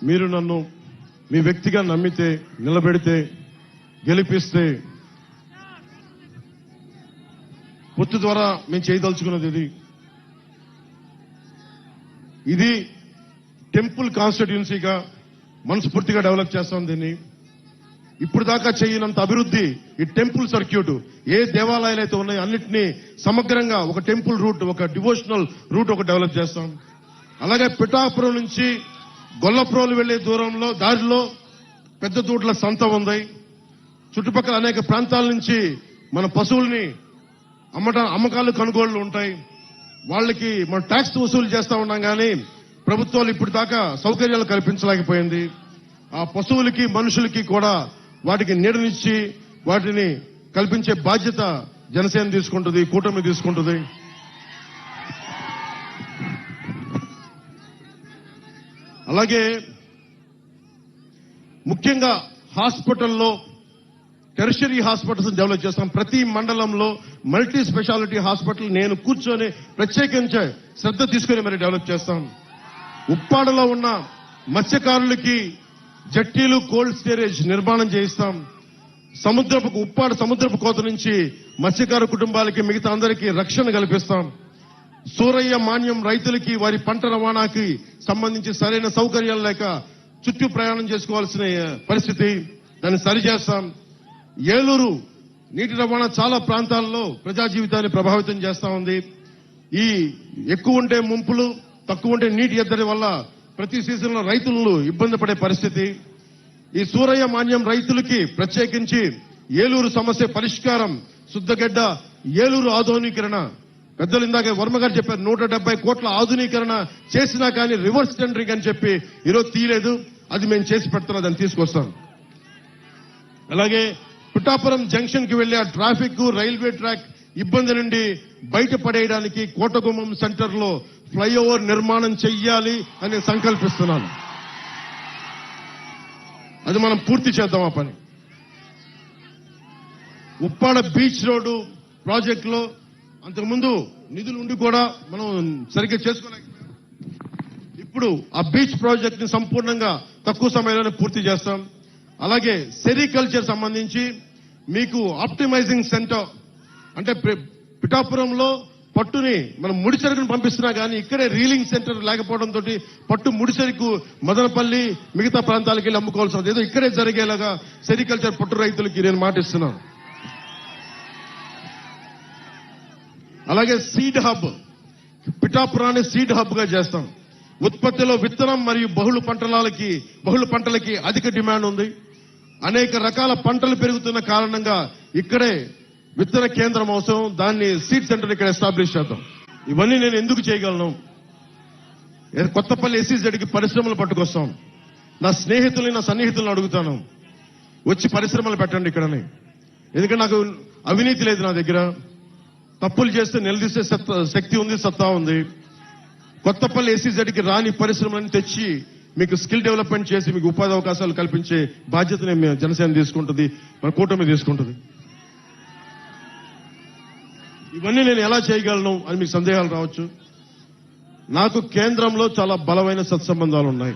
మీరు నన్ను మీ వ్యక్తిగా నమ్మితే, నిలబెడితే, గెలిపిస్తే పొత్తు ద్వారా మేము చేయదలుచుకున్నది ఇది టెంపుల్ కాన్స్టిట్యుయెన్సీగా మనస్ఫూర్తిగా డెవలప్ చేస్తాం. దీన్ని ఇప్పుడు దాకా చేయనంత అభివృద్ధి ఈ టెంపుల్ సర్క్యూట్, ఏ దేవాలయాలు అయితే ఉన్నాయో అన్నింటినీ సమగ్రంగా ఒక టెంపుల్ రూట్, ఒక డివోషనల్ రూట్ ఒక డెవలప్ చేస్తాం. అలాగే పిఠాపురం నుంచి గొల్లప్రోలు వెళ్లే దారిలో పెద్ద తోటల సంత ఉంది. చుట్టుపక్కల అనేక ప్రాంతాల నుంచి మన పశువుల్ని అమ్మకాలు కొనుగోళ్లు ఉంటాయి. వాళ్ళకి మనం ట్యాక్స్ వసూలు చేస్తా ఉన్నాం, కానీ ప్రభుత్వాలు ఇప్పుడు దాకా సౌకర్యాలు కల్పించలేకపోయింది. ఆ పశువులకి మనుషులకి కూడా వాటికి నీడనిచ్చి వాటిని కల్పించే బాధ్యత జనసేన తీసుకుంటుంది, కూటమి తీసుకుంటుంది. అలాగే ముఖ్యంగా హాస్పిటల్లో టెరిషరీ హాస్పిటల్స్ డెవలప్ చేస్తాం. ప్రతి మండలంలో మల్టీ స్పెషాలిటీ హాస్పిటల్ నేను కూర్చొని ప్రత్యేకించే శ్రద్ధ తీసుకుని మరి డెవలప్ చేస్తాం. ఉప్పాడలో ఉన్న మత్స్యకారులకి జట్టీలు, కోల్డ్ స్టోరేజ్ నిర్మాణం చేయిస్తాం. ఉప్పాడ సముద్రపు కోత నుంచి మత్స్యకారు కుటుంబాలకి, మిగతా అందరికీ రక్షణ కల్పిస్తాం. సూరయ్య మాన్యం రైతులకి వారి పంట రవాణాకి సంబంధించి సరైన సౌకర్యాలు లేక చుట్టూ ప్రయాణం చేసుకోవాల్సిన పరిస్థితి, దాన్ని సరిచేస్తాం. ఏలూరు నీటి రవాణా చాలా ప్రాంతాల్లో ప్రజా జీవితాన్ని ప్రభావితం చేస్తా ఉంది. ఈ ఎక్కువ ఉంటే ముంపులు, తక్కువ ఉంటే నీటి ఎద్దడి వల్ల ప్రతి సీజన్ లో రైతులు ఇబ్బంది పడే పరిస్థితి. ఈ సూరయ్య మాన్యం రైతులకి ప్రత్యేకించి ఏలూరు సమస్య పరిష్కారం, శుద్ధగడ్డ ఏలూరు ఆధునీకరణ, పెద్దలు ఇందాక వర్మ గారు చెప్పారు 170 కోట్ల ఆధునీకరణ చేసినా కానీ రివర్స్ టెండరింగ్ అని చెప్పి ఈరోజు తీయలేదు. అది మేము చేసి పెడుతున్నా, దాన్ని తీసుకొస్తాం. అలాగే పిఠాపురం జంక్షన్ కి వెళ్లే ట్రాఫిక్, రైల్వే ట్రాక్ ఇబ్బంది నుండి బయటపడేయడానికి కోటగుమ్మం సెంటర్ లో ఫ్లైఓవర్ నిర్మాణం చెయ్యాలి అని సంకల్పిస్తున్నాను. అది మనం పూర్తి చేద్దాం ఆ పని. ఉప్పాడ బీచ్ రోడ్డు ప్రాజెక్టులో అంతకుముందు నిధులు ఉండి కూడా మనం సరిగ్గా చేసుకోలేకపోయాం. ఇప్పుడు ఆ బీచ్ ప్రాజెక్ట్ ని సంపూర్ణంగా తక్కువ సమయంలోనే పూర్తి చేస్తాం. అలాగే సెరికల్చర్ సంబంధించి మీకు ఆప్టిమైజింగ్ సెంటర్, అంటే పిఠాపురంలో పట్టుని మనం ముడిసరుకుని పంపిస్తున్నా కానీ ఇక్కడే రీలింగ్ సెంటర్ లేకపోవడంతో పట్టు ముడిసరుకు మదనపల్లి మిగతా ప్రాంతాలకు వెళ్ళి అమ్ముకోవాల్సి ఉంది. ఏదో ఇక్కడే జరిగేలాగా సెరికల్చర్ పట్టు రైతులకి నేను మాటిస్తున్నాను. అలాగే సీడ్ హబ్, పిఠాపురాన్ని సీడ్ హబ్ గా చేస్తాం. ఉత్పత్తిలో విత్తనం మరియు బహుళ పంటలకి అధిక డిమాండ్ ఉంది. అనేక రకాల పంటలు పెరుగుతున్న కారణంగా ఇక్కడే విత్తన కేంద్రం అవసరం. దాన్ని సీడ్ సెంటర్ ఇక్కడ ఎస్టాబ్లిష్ చేద్దాం. ఇవన్నీ నేను ఎందుకు చేయగలను? కొత్తపల్లి SEZకి పరిశ్రమలు పట్టుకొస్తాం. నా సన్నిహితులను అడుగుతాను, వచ్చి పరిశ్రమలు పెట్టండి ఇక్కడని. ఎందుకంటే నాకు అవినీతి లేదు, నా దగ్గర తప్పులు చేస్తే నిలదీసే శక్తి ఉంది, సత్తా ఉంది. కొత్తపల్లి SEZకి రాని పరిశ్రమలను తెచ్చి మీకు స్కిల్ డెవలప్మెంట్ చేసి మీకు ఉపాధి అవకాశాలు కల్పించే బాధ్యతని జనసేన తీసుకుంటుంది, మన కూటమి తీసుకుంటుంది. ఇవన్నీ నేను ఎలా చేయగలను అని మీకు సందేహాలు రావచ్చు. నాకు కేంద్రంలో చాలా బలమైన సత్సంబంధాలు ఉన్నాయి.